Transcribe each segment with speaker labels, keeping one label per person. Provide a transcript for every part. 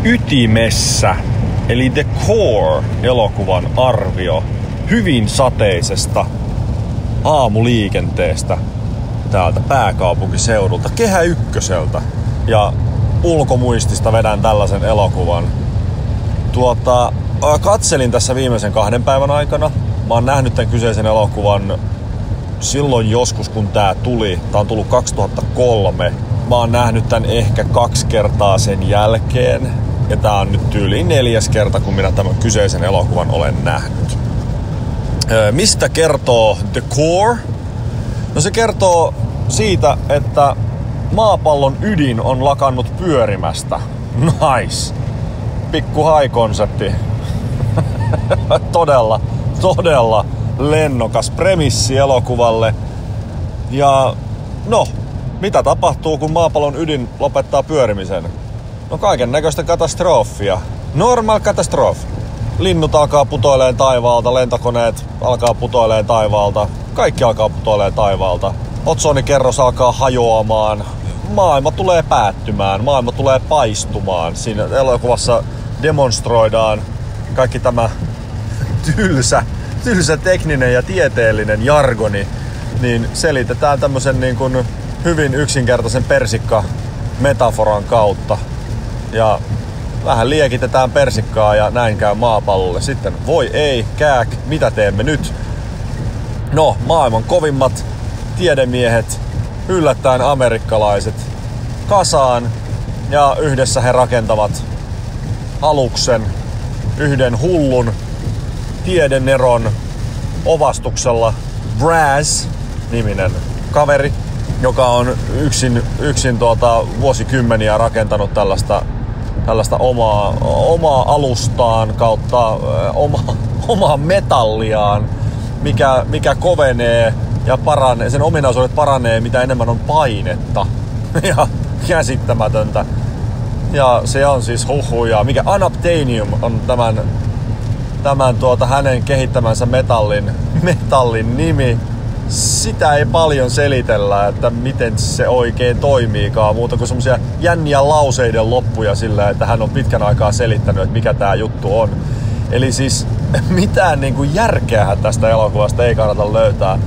Speaker 1: ytimessä, eli The Core-elokuvan arvio hyvin sateisesta aamuliikenteestä täältä pääkaupunkiseudulta, Kehä Ykköseltä. Ja ulkomuistista vedän tällaisen elokuvan. Katselin tässä viimeisen 2 päivän aikana. Mä oon nähnyt tämän kyseisen elokuvan silloin joskus, kun tää tuli. Tää on tullut 2003. Mä oon nähnyt tän ehkä 2 kertaa sen jälkeen. Ja tää on nyt tyyliin 4. kerta, kun minä tämän kyseisen elokuvan olen nähnyt. Mistä kertoo The Core? No se kertoo siitä, että maapallon ydin on lakannut pyörimästä. Nice. Pikku high-konsepti. todella lennokas premissi elokuvalle. Ja no, mitä tapahtuu, kun maapallon ydin lopettaa pyörimisen? No kaiken näköistä katastrofia. Normal katastrofi. Linnut alkaa putoileen taivaalta, lentokoneet alkaa putoileen taivaalta, kaikki alkaa putoileen taivaalta. Otsonikerros alkaa hajoamaan, maailma tulee päättymään, maailma tulee paistumaan. Siinä elokuvassa demonstroidaan kaikki tämä tylsä tekninen ja tieteellinen jargoni, niin selitetään tämmösen niin kuin hyvin yksinkertaisen persikka-metaforan kautta. Ja vähän liekitetään persikkaa ja näin käy maapallolle. Sitten voi ei, kääk, mitä teemme nyt? No, maailman kovimmat tiedemiehet, yllättäen amerikkalaiset, kasaan ja yhdessä he rakentavat aluksen yhden hullun tiedeneron ovastuksella. Braz-niminen kaveri, joka on yksin vuosikymmeniä rakentanut tällaista omaa alustaan kautta omaa metalliaan, mikä kovenee ja paranee, sen ominaisuudet paranee mitä enemmän on painetta. Ja käsittämätöntä. Ja se on siis huhuja. Mikä Unobtainium on tämän hänen kehittämänsä metallin nimi. Sitä ei paljon selitellä, että miten se oikein toimiikaan, muuta kuin semmosia jänniä lauseiden loppuja sillä, että hän on pitkän aikaa selittänyt, että mikä tää juttu on. Eli siis mitään niinku järkeä tästä elokuvasta ei kannata löytää.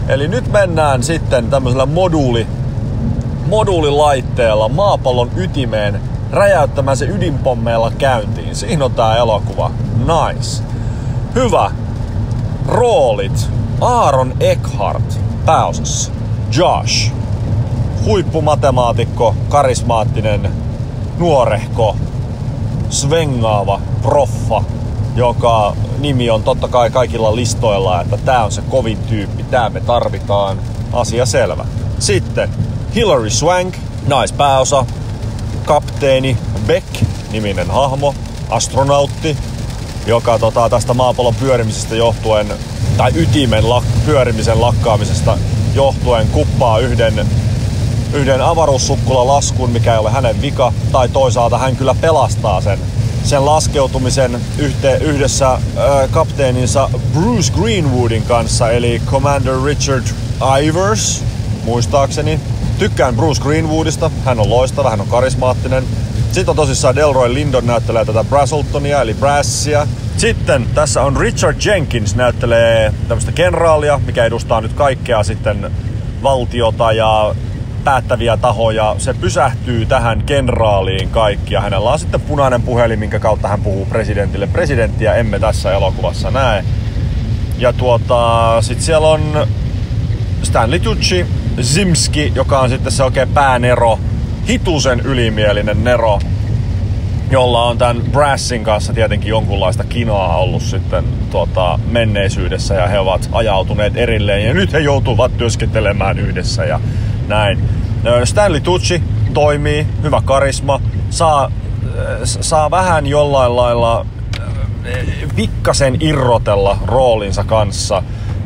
Speaker 1: Eli nyt mennään sitten tämmöisellä moduulilaitteella maapallon ytimeen räjäyttämään se ydinpommeilla käyntiin. Siinä on tää elokuva. Nice. Hyvä. Roolit. Aaron Eckhart pääosassa. Josh. Huippumatemaatikko, karismaattinen, nuorehko, svengaava proffa, joka nimi on totta kai kaikilla listoilla, että tää on se kovin tyyppi, tää me tarvitaan. Asia selvä. Sitten Hilary Swank, naispääosa, kapteeni Beck-niminen hahmo, astronautti, joka tästä maapallon pyörimisestä johtuen, tai ytimen pyörimisen lakkaamisesta johtuen kuppaa yhden avaruussukkula-laskun, mikä ei ole hänen vika, tai toisaalta hän kyllä pelastaa sen laskeutumisen yhdessä kapteeninsa Bruce Greenwoodin kanssa, eli Commander Richard Ivers, muistaakseni. Tykkään Bruce Greenwoodista, hän on loistava, hän on karismaattinen. Sitten on tosissaan Delroy Lindo näyttelee tätä Brazeltonia, eli Brassia. Sitten tässä on Richard Jenkins näyttelee tämmöistä kenraalia, mikä edustaa nyt kaikkea sitten valtiota ja päättäviä tahoja. Se pysähtyy tähän kenraaliin kaikki ja hänellä on sitten punainen puhelin, minkä kautta hän puhuu presidentille. Presidenttiä emme tässä elokuvassa näe. Ja sitten siellä on Stanley Tucci, Zimski, joka on sitten se oikein päänero, hitusen ylimielinen nero, jolla on tämän Brassin kanssa tietenkin jonkunlaista kinaa ollut sitten menneisyydessä ja he ovat ajautuneet erilleen ja nyt he joutuvat työskentelemään yhdessä ja näin. Stanley Tucci toimii, hyvä karisma, saa vähän jollain lailla pikkasen irrotella roolinsa kanssa.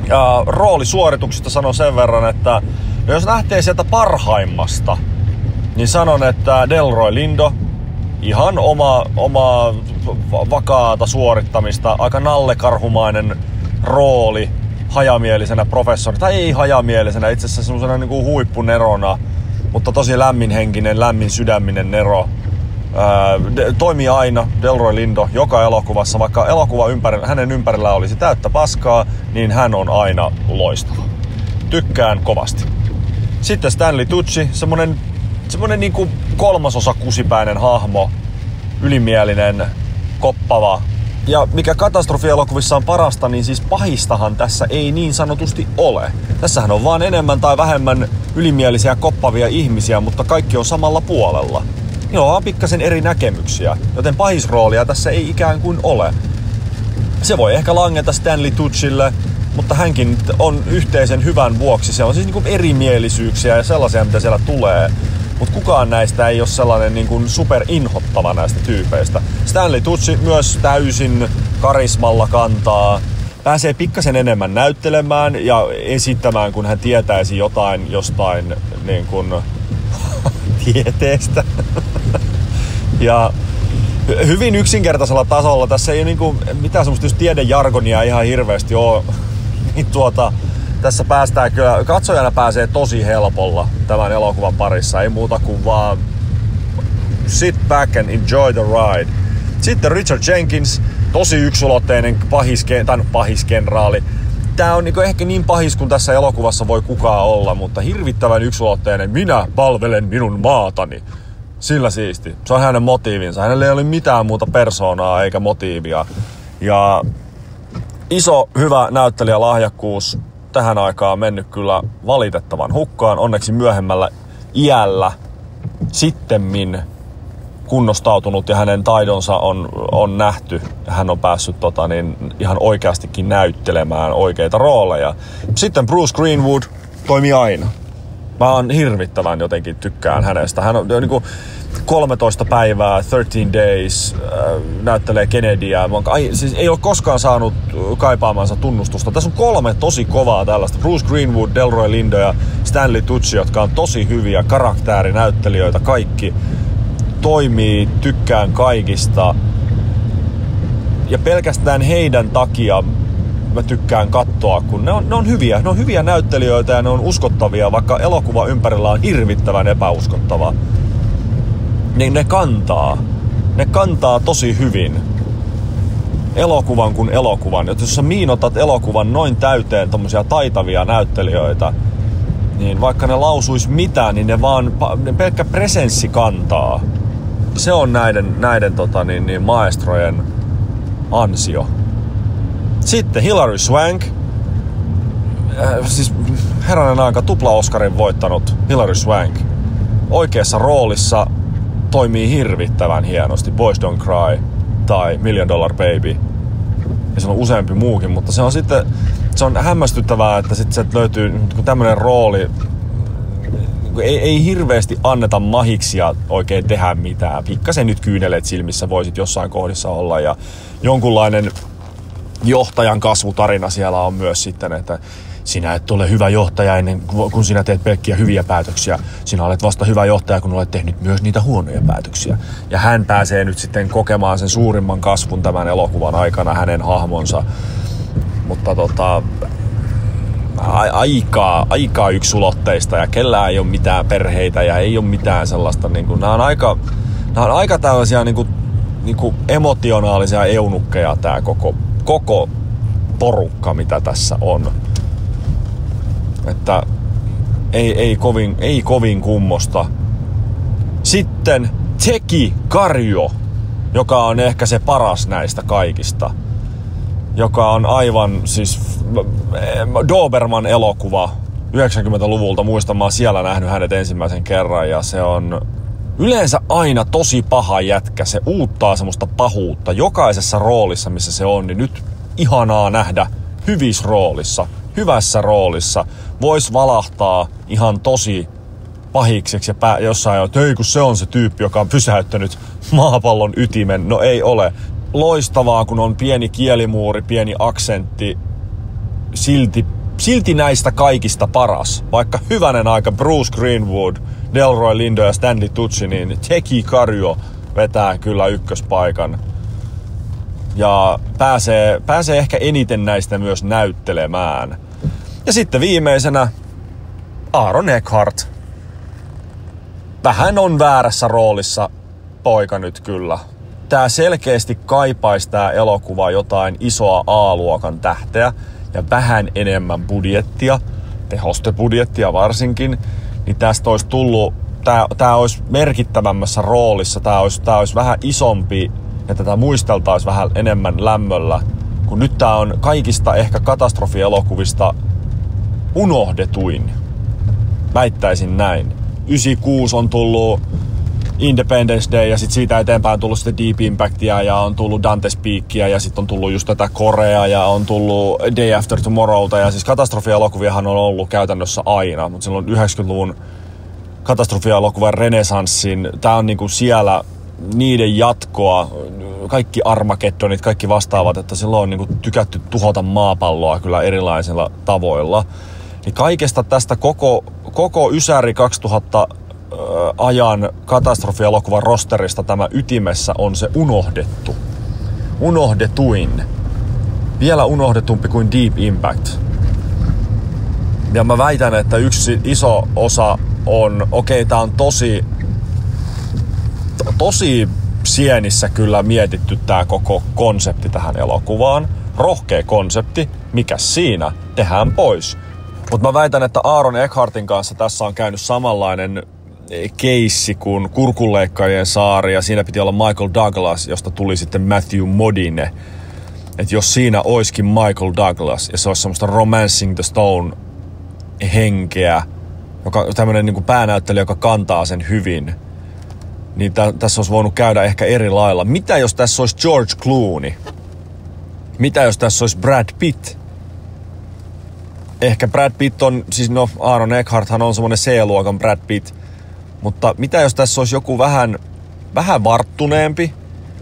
Speaker 1: Ja roolisuorituksista sanon sen verran, että jos lähtee sieltä parhaimmasta, niin sanon, että Delroy Lindo, ihan oma vakaata suorittamista, aika nallekarhumainen rooli hajamielisenä professorina, tai ei hajamielisenä, itse asiassa semmoisena niin kuin huippunerona, mutta tosi lämminhenkinen, lämmin sydäminen nero. Toimii aina Delroy Lindo joka elokuvassa, vaikka hänen ympärillä olisi täyttä paskaa, niin hän on aina loistava. Tykkään kovasti. Sitten Stanley Tucci, semmonen niinku kolmasosa kusipäinen hahmo, ylimielinen, koppava. Ja mikä katastrofielokuvissa on parasta, niin siis pahistahan tässä ei niin sanotusti ole. Tässähän on vaan enemmän tai vähemmän ylimielisiä koppavia ihmisiä, mutta kaikki on samalla puolella. Niillä on vaan pikkasen eri näkemyksiä, joten pahisroolia tässä ei ikään kuin ole. Se voi ehkä langeta Stanley Tuccille, mutta hänkin on yhteisen hyvän vuoksi. Se on siis niinku erimielisyyksiä ja sellaisia, mitä siellä tulee. Mutta kukaan näistä ei ole sellainen niin kuin superinhottava näistä tyypeistä. Stanley Tucci myös täysin karismalla kantaa. Pääsee pikkasen enemmän näyttelemään ja esittämään, kun hän tietäisi jotain jostain niin kuin tieteestä. Ja hyvin yksinkertaisella tasolla. Tässä ei ole niin kuin mitään semmoista just tiedejargonia ihan hirveästi ole. Niin tässä päästään kyllä, katsojana pääsee tosi helpolla tämän elokuvan parissa. Ei muuta kuin vaan sit back and enjoy the ride. Sitten Richard Jenkins, tosi yksulotteinen pahiskenraali. Tää on niinku ehkä niin pahis kuin tässä elokuvassa voi kukaan olla, mutta hirvittävän yksulotteinen. Minä palvelen minun maatani. Sillä siisti. Se on hänen motiivinsa. Hänellä ei ole mitään muuta persoonaa eikä motiivia. Ja iso hyvä näyttelijälahjakkuus tähän aikaan mennyt kyllä valitettavan hukkaan. Onneksi myöhemmällä iällä sittemmin kunnostautunut ja hänen taidonsa on nähty. Hän on päässyt ihan oikeastikin näyttelemään oikeita rooleja. Sitten Bruce Greenwood toimii aina. Mä oon hirvittävän jotenkin tykkään hänestä. Hän on niinku 13 päivää, 13 days, näyttelee Kennedyä. Siis ei ole koskaan saanut kaipaamansa tunnustusta. Tässä on 3 tosi kovaa tällaista. Bruce Greenwood, Delroy Lindo ja Stanley Tucci, jotka on tosi hyviä karaktäärinäyttelijöitä. Kaikki toimii, tykkään kaikista. Ja pelkästään heidän takia mä tykkään katsoa, kun ne on hyviä. Ne on hyviä näyttelijöitä ja ne on uskottavia, vaikka elokuva ympärillä on hirvittävän epäuskottava. Niin ne kantaa tosi hyvin elokuvan kuin elokuvan. Jos sä miinotat elokuvan noin täyteen tommosia taitavia näyttelijöitä, niin vaikka ne lausuis mitään, niin ne pelkkä presenssi kantaa. Se on näiden maestrojen ansio. Sitten Hilary Swank. Siis herranen aika tupla-Oscarin voittanut Hilary Swank. Oikeassa roolissa toimii hirvittävän hienosti. Boys Don't Cry tai $1 Million Baby. Ja se on useampi muukin, mutta se on hämmästyttävää, että sitten sieltä löytyy tämmönen rooli. Ei hirveästi anneta mahiksia oikein tehdä mitään. Pikkasen nyt kyyneleet silmissä voisit jossain kohdissa olla. Ja jonkunlainen johtajan kasvutarina siellä on myös sitten, että sinä et ole hyvä johtaja ennen kuin sinä teet pelkkiä hyviä päätöksiä. Sinä olet vasta hyvä johtaja, kun olet tehnyt myös niitä huonoja päätöksiä. Ja hän pääsee nyt sitten kokemaan sen suurimman kasvun tämän elokuvan aikana, hänen hahmonsa. Mutta aika yksulotteista ja kellään ei ole mitään perheitä ja ei ole mitään sellaista. Niin kuin, nämä on aika tällaisia niin kuin emotionaalisia eunukkeja tämä koko porukka, mitä tässä on. Että ei kovin kummosta. Sitten Teki Karjo, joka on ehkä se paras näistä kaikista. Joka on aivan siis Doberman elokuva 90-luvulta. Muistan, mä oon siellä nähnyt hänet ensimmäisen kerran ja se on yleensä aina tosi paha jätkä. Se uuttaa semmoista pahuutta jokaisessa roolissa, missä se on, niin nyt ihanaa nähdä hyvässä roolissa. Vois valahtaa ihan tosi pahikseksi ja jossain, että ei kun se on se tyyppi, joka on pysäyttänyt maapallon ytimen. No ei ole. Loistavaa, kun on pieni kielimuuri, pieni aksentti. Silti näistä kaikista paras. Vaikka hyvänen aika Bruce Greenwood, Delroy Lindo ja Stanley Tucci, niin Teki Karjo vetää kyllä ykköspaikan. Ja pääsee ehkä eniten näistä myös näyttelemään. Ja sitten viimeisenä Aaron Eckhart. Vähän on väärässä roolissa poika nyt kyllä. Tää selkeästi kaipaisi tää elokuva jotain isoa A-luokan tähteä ja vähän enemmän budjettia, tehostebudjettia varsinkin, niin tästä olisi tullut, tää olisi merkittävämmässä roolissa, tää olisi vähän isompi ja tätä muisteltaisiin vähän enemmän lämmöllä, kun nyt tää on kaikista ehkä katastrofielokuvista unohdetuin. Väittäisin näin. 96 on tullut Independence Day ja sitten siitä eteenpäin on tullut sitten Deep Impactia ja on tullut Dante's Peakia ja sitten on tullut just tätä Korea ja on tullut Day After Tomorrowta ja siis katastrofielokuviahan on ollut käytännössä aina, mutta silloin 90-luvun katastrofielokuvan renesanssin, tää on niinku siellä niiden jatkoa, kaikki Armageddonit, kaikki vastaavat, että silloin on niinku tykätty tuhota maapalloa kyllä erilaisilla tavoilla. Niin kaikesta tästä koko Ysäri 2000 ajan katastrofielokuvan rosterista tämä ytimessä on se unohdettu. Unohdetuin. Vielä unohdetumpi kuin Deep Impact. Ja mä väitän, että yksi iso osa on, tää on tosi sienissä kyllä mietitty tää koko konsepti tähän elokuvaan. Rohkea konsepti, mikäs siinä? Tehdään pois. Mutta mä väitän, että Aaron Eckhartin kanssa tässä on käynyt samanlainen keissi kuin Kurkunleikkaajien saari ja siinä piti olla Michael Douglas, josta tuli sitten Matthew Modine. Että jos siinä oiskin Michael Douglas ja se olisi semmoista Romancing the Stone henkeä, joka tämmönen niinku päänäyttelijä, joka kantaa sen hyvin, niin tässä olisi voinut käydä ehkä eri lailla. Mitä jos tässä olisi George Clooney? Mitä jos tässä olisi Brad Pitt? Ehkä Brad Pitt on, siis no Aaron Eckharthan on semmonen C-luokan Brad Pitt, mutta mitä jos tässä olisi joku vähän varttuneempi?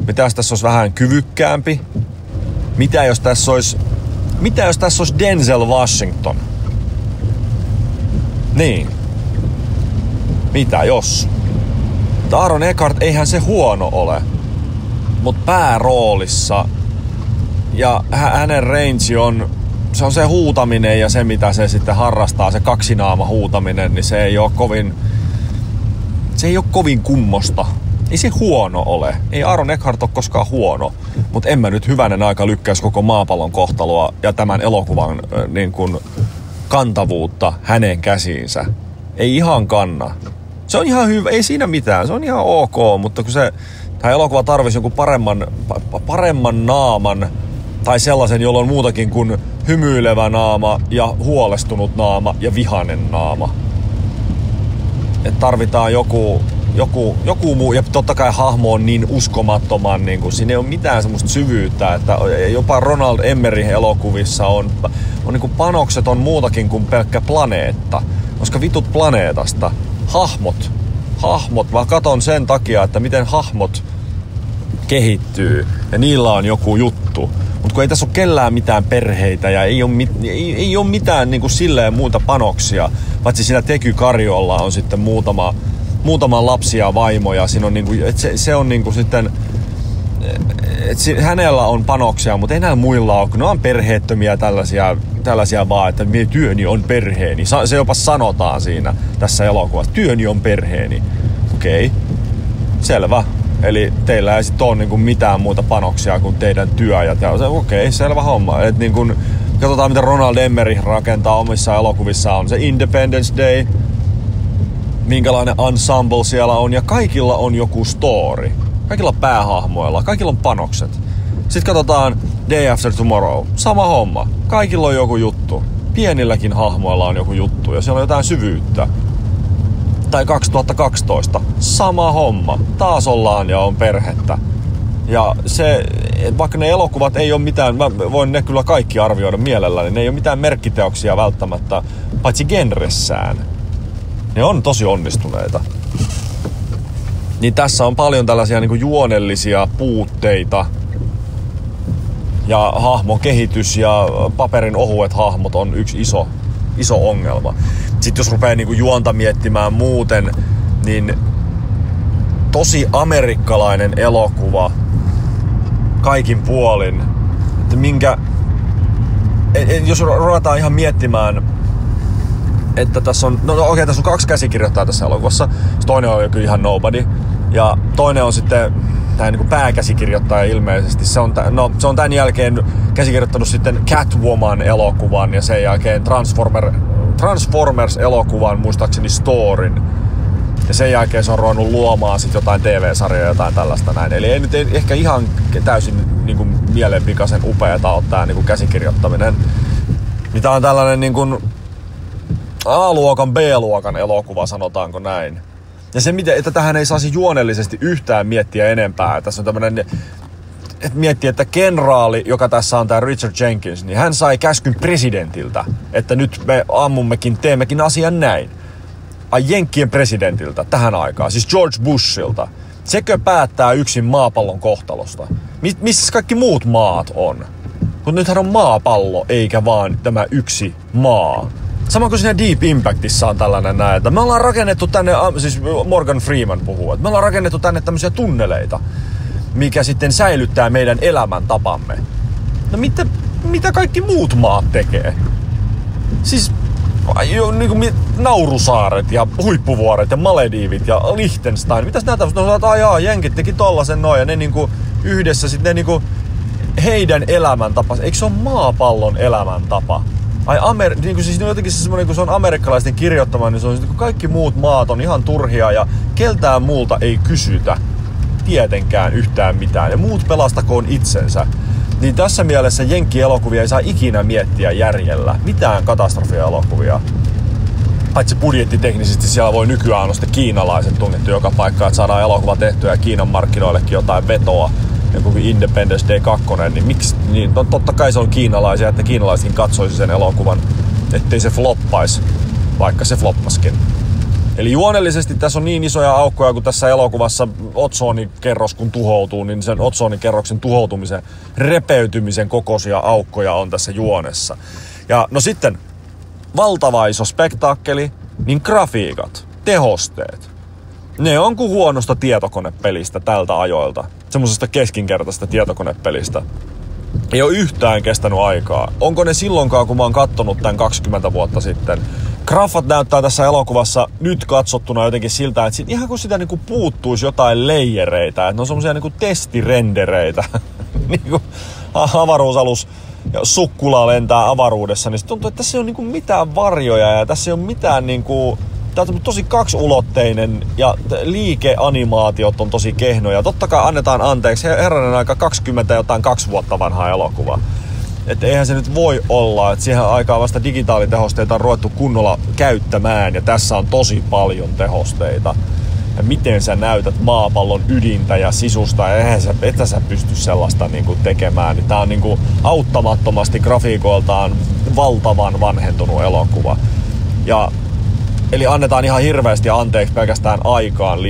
Speaker 1: Mitä jos tässä olisi vähän kyvykkäämpi? Mitä jos tässä olisi Denzel Washington? Niin. Mitä jos? Aaron Eckhart, eihän se huono ole, mutta pääroolissa ja hänen range on, se on se huutaminen ja se mitä se sitten harrastaa, se kaksinaama huutaminen, niin se ei ole kovin kummosta. Ei se huono ole. Ei Aaron Eckhart ole koskaan huono, mutta en mä nyt hyvänen aika lykkäisi koko maapallon kohtaloa ja tämän elokuvan niin kuin kantavuutta hänen käsiinsä. Ei ihan kanna. Se on ihan hyvä, ei siinä mitään, se on ihan ok, mutta kun tämä elokuva tarvisi jonkun paremman naaman tai sellaisen, jolla on muutakin kuin hymyilevä naama ja huolestunut naama ja vihainen naama. Et tarvitaan joku muu, ja totta kai hahmo on niin uskomattoman, niin kuin, siinä ei ole mitään semmoista syvyyttä, että jopa Ronald Emmerich elokuvissa on niin kuin panokset on muutakin kuin pelkkä planeetta, koska vitut planeetasta. Hahmot, mä katon sen takia, että miten hahmot kehittyy ja niillä on joku juttu. Mutta kun ei tässä ole kellään mitään perheitä ja ei ole mitään niin kuin silleen muuta panoksia, paitsi siinä Teky Karjolla on sitten muutama lapsia ja vaimoja. Siinä on niin kuin, se on niin kuin sitten, hänellä on panoksia, mutta ei näillä muilla ole, kun ne on perheettömiä tällaisia vaan, että työni on perheeni. Se jopa sanotaan siinä tässä elokuvassa. Työni on perheeni. Okei. Selvä. Eli teillä ei sitten ole niinku mitään muuta panoksia kuin teidän työ. Ja okei, selvä homma. Et niin kun, katsotaan, mitä Ronald Emmerich rakentaa omissa elokuvissa. On se Independence Day. Minkälainen ensemble siellä on. Ja kaikilla on joku story. Kaikilla päähahmoilla. Kaikilla on panokset. Sitten katsotaan Day After Tomorrow. Sama homma. Kaikilla on joku juttu. Pienilläkin hahmoilla on joku juttu. Ja siellä on jotain syvyyttä. Tai 2012. Sama homma. Taas ollaan ja on perhettä. Ja se, vaikka ne elokuvat ei ole mitään, mä voin ne kyllä kaikki arvioida mielelläni, ne ei ole mitään merkkiteoksia välttämättä, paitsi genressään. Ne on tosi onnistuneita. Niin tässä on paljon tällaisia niin kuin juonellisia puutteita. Ja hahmon kehitys ja paperin ohuet hahmot on yksi iso ongelma. Sitten jos rupeaa niinku juonta miettimään muuten, niin tosi amerikkalainen elokuva kaikin puolin. Että jos ruvetaan ihan miettimään, että tässä on, tässä on 2 käsikirjoittajaa tässä elokuvassa. Toinen on joku ihan nobody. Ja toinen on sitten tää niinku pääkäsikirjoittaja ilmeisesti. Se on tän jälkeen käsikirjoittanut sitten Catwoman-elokuvan ja sen jälkeen Transformers-elokuvan, muistaakseni Storyn. Ja sen jälkeen se on ruvennut luomaan sit jotain TV-sarjoja, jotain tällaista näin. Eli ei nyt ehkä ihan täysin niinku mielenpikaisen upeeta ole tää niinku käsikirjoittaminen. Niin tää on tällainen niinku A-luokan, B-luokan elokuva, sanotaanko näin. Ja se, että tähän ei saisi juonellisesti yhtään miettiä enempää. Tässä on tämmönen, että miettii, että kenraali, joka tässä on tää Richard Jenkins, niin hän sai käskyn presidentiltä, että nyt me teemmekin asian näin. Ai Jenkkien presidentiltä tähän aikaan, siis George Bushilta. Sekö päättää yksin maapallon kohtalosta? Missä kaikki muut maat on? Kun nythän on maapallo, eikä vaan tämä yksi maa. Sama kuin siinä Deep Impactissa on tällainen näin, että me ollaan rakennettu tänne, siis Morgan Freeman puhuu, että me ollaan rakennettu tänne tämmöisiä tunneleita, mikä sitten säilyttää meidän elämäntapamme. No mitä kaikki muut maat tekee? Siis niinku Naurusaaret ja Huippuvuoret ja Malediivit ja Liechtenstein. Mitäs nää tämmöset? No ajaa, jenkit teki tollasen noin ja ne niinku yhdessä sitten ne niinku heidän elämäntapas. Eikö se ole maapallon elämäntapa? Niin siis jotenkin semmoinen, kun se on amerikkalaisten kirjoittama, niin se on kun kaikki muut maat on ihan turhia ja keltään muulta ei kysytä tietenkään yhtään mitään. Ja muut pelastakoon itsensä. Niin tässä mielessä jenkkielokuvia ei saa ikinä miettiä järjellä. Mitään katastrofielokuvia. Paitsi budjettiteknisesti siellä voi nykyään olla sitten kiinalaiset tunnettu joka paikkaan, että saadaan elokuva tehtyä ja Kiinan markkinoillekin jotain vetoa. Joku Independence Day 2, niin miksi? Niin, totta kai se on kiinalaisia, että kiinalaisetkin katsoisi sen elokuvan, ettei se floppaisi, vaikka se floppaskin. Eli juonellisesti tässä on niin isoja aukkoja, kun tässä elokuvassa otsonikerros kun tuhoutuu, niin sen otsonikerroksen tuhoutumisen, repeytymisen kokoisia aukkoja on tässä juonessa. Ja no sitten, valtava iso spektaakkeli, niin grafiikat, tehosteet. Ne on kuin huonosta tietokonepelistä tältä ajoilta. Semmosesta keskinkertaista tietokonepelistä. Ei ole yhtään kestänyt aikaa. Onko ne silloinkaan, kun mä oon kattonut tän 20 vuotta sitten? Graffat näyttää tässä elokuvassa nyt katsottuna jotenkin siltä, että ihan kun sitä niinku puuttuisi jotain leijereitä, että ne on semmosia niinku testirendereitä. Niinku avaruusalus ja sukkula lentää avaruudessa, niin se tuntuu, että tässä ei ole niinku mitään varjoja ja tässä ei ole mitään niinku... Tää on tosi kaksiulotteinen ja liikeanimaatiot on tosi kehnoja. Totta kai annetaan anteeksi, herranen aika 2 vuotta vanha elokuva. Että eihän se nyt voi olla, että siihen aikaan vasta digitaalitehosteita on ruvettu kunnolla käyttämään ja tässä on tosi paljon tehosteita. Ja miten sä näytät maapallon ydintä ja sisusta ja et sä pysty sellaista niinku tekemään. Niin tää on niinku auttamattomasti grafiikoiltaan valtavan vanhentunut elokuva. Ja eli annetaan ihan hirveästi anteeksi pelkästään aikaan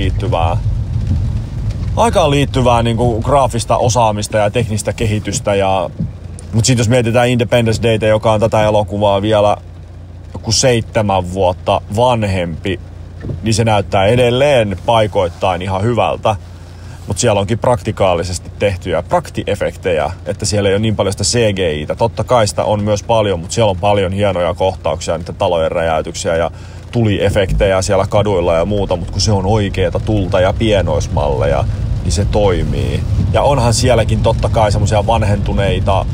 Speaker 1: liittyvää niin kuin graafista osaamista ja teknistä kehitystä. Mutta sitten jos mietitään Independence Dayta, joka on tätä elokuvaa vielä joku 7 vuotta vanhempi, niin se näyttää edelleen paikoittain ihan hyvältä. Mutta siellä onkin praktikaalisesti tehtyjä praktiefektejä, että siellä ei ole niin paljon sitä CGI:tä. Totta kai sitä on myös paljon, mutta siellä on paljon hienoja kohtauksia, niitä talojen räjäytyksiä ja tuliefektejä siellä kaduilla ja muuta, mutta kun se on oikeeta tulta ja pienoismalleja, niin se toimii. Ja onhan sielläkin totta kai semmoisia vanhentuneita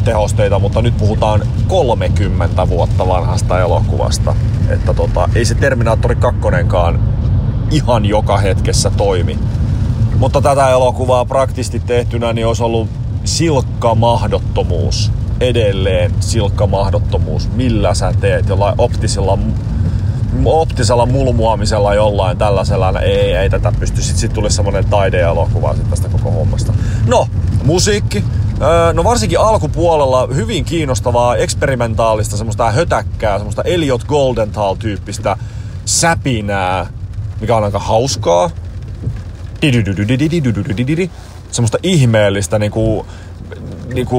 Speaker 1: tehosteita, mutta nyt puhutaan 30 vuotta vanhasta elokuvasta. Että ei se Terminaattori 2:kaan ihan joka hetkessä toimi. Mutta tätä elokuvaa praktisesti tehtynä niin olisi ollut silkka mahdottomuus. Edelleen silkka mahdottomuus. Millä sä teet jollain optisella mulmuamisella jollain tällaisella, ei tätä pysty. Sitten tuli semmonen taideelokuva tästä koko hommasta. No, musiikki. No varsinkin alkupuolella hyvin kiinnostavaa, eksperimentaalista, semmoista hötäkkää, semmoista Elliot Goldenthal-tyyppistä säpinää, mikä on aika hauskaa. Semmoista ihmeellistä niinku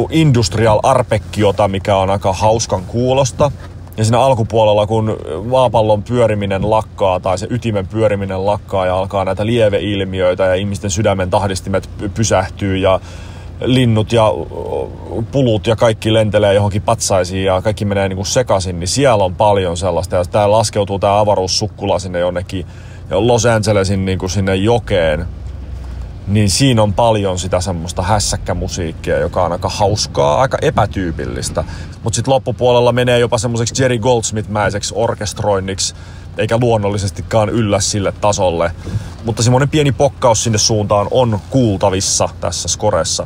Speaker 1: industrial arpekkiota, mikä on aika hauskan kuulosta. Ja siinä alkupuolella, kun maapallon pyöriminen lakkaa tai se ytimen pyöriminen lakkaa ja alkaa näitä lieveilmiöitä ja ihmisten sydämen tahdistimet pysähtyy ja linnut ja pulut ja kaikki lentelee johonkin patsaisiin ja kaikki menee niinku sekaisin, niin siellä on paljon sellaista. Ja tää laskeutuu tää avaruussukkula sinne jonnekin Los Angelesin niin kuin sinne jokeen, niin siinä on paljon sitä semmoista hässäkkämusiikkia, joka on aika hauskaa, aika epätyypillistä. Mutta sitten loppupuolella menee jopa semmoiseksi Jerry Goldsmith-mäiseksi orkestroinniksi, eikä luonnollisestikaan yllä sille tasolle. Mutta semmoinen pieni pokkaus sinne suuntaan on kuultavissa tässä skoressa.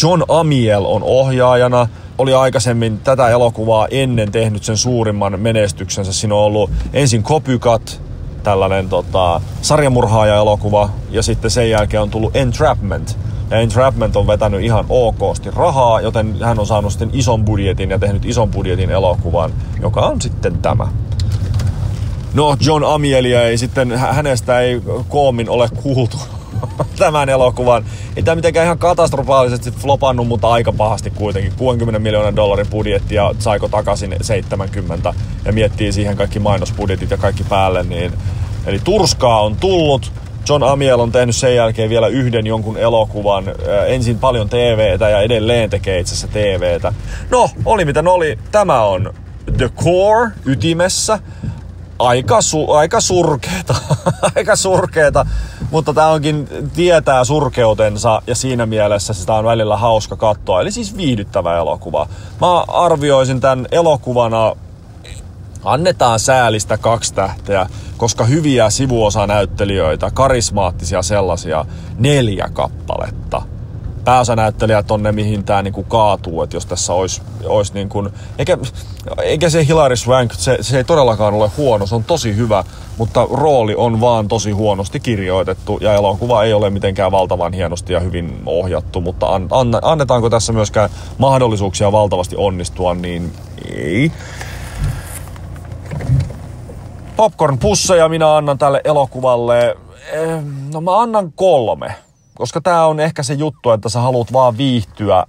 Speaker 1: John Amiel on ohjaajana. Oli aikaisemmin tätä elokuvaa ennen tehnyt sen suurimman menestyksensä. Siinä on ollut ensin Copycat, tällainen sarjamurhaaja-elokuva, ja sitten sen jälkeen on tullut Entrapment. Ja Entrapment on vetänyt ihan okosti rahaa, joten hän on saanut sitten ison budjetin ja tehnyt ison budjetin elokuvan, joka on sitten tämä. No, John Amielia ei sitten, hänestä ei koommin ole kuultu tämän elokuvan. Ei tämä mitenkään ihan katastrofaalisesti flopannut, mutta aika pahasti kuitenkin. $60 miljoonan budjetti ja saiko takaisin 70 ja miettii siihen kaikki mainosbudjetit ja kaikki päälle. Niin. Eli turskaa on tullut. John Amiel on tehnyt sen jälkeen vielä yhden jonkun elokuvan. Ensin paljon TVtä ja edelleen tekee itse asiassa TVtä. No, oli miten oli. Tämä on The Core ytimessä. Aika surkeeta, aika surkeeta, mutta tää onkin tietää surkeutensa ja siinä mielessä sitä on välillä hauska katsoa. Eli siis viihdyttävä elokuva. Mä arvioisin tän elokuvana, annetaan säälistä 2 tähteä, koska hyviä sivuosanäyttelijöitä, karismaattisia sellaisia, 4 kappaletta. Pääosanäyttelijät on ne, mihin tää niinku kaatuu, että jos tässä olisi niinku, eikä se Hilary Swank, se ei todellakaan ole huono, se on tosi hyvä, mutta rooli on vaan tosi huonosti kirjoitettu ja elokuva ei ole mitenkään valtavan hienosti ja hyvin ohjattu, mutta annetaanko tässä myöskään mahdollisuuksia valtavasti onnistua, niin ei. Popcorn-pusseja minä annan tälle elokuvalle, no mä annan 3. Koska tää on ehkä se juttu, että sä haluat vaan viihtyä,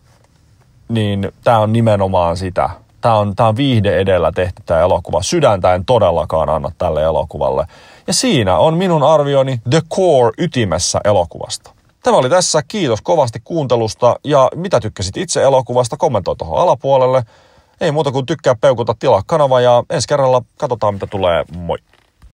Speaker 1: niin tää on nimenomaan sitä. Tää on viihde edellä tehty tää elokuva. Sydäntä en todellakaan anna tälle elokuvalle. Ja siinä on minun arvioni The Core ytimessä elokuvasta. Tämä oli tässä. Kiitos kovasti kuuntelusta. Ja mitä tykkäsit itse elokuvasta, kommentoi tuohon alapuolelle. Ei muuta kuin tykkää, peukuta, tilaa kanava ja ensi kerralla katsotaan mitä tulee. Moi!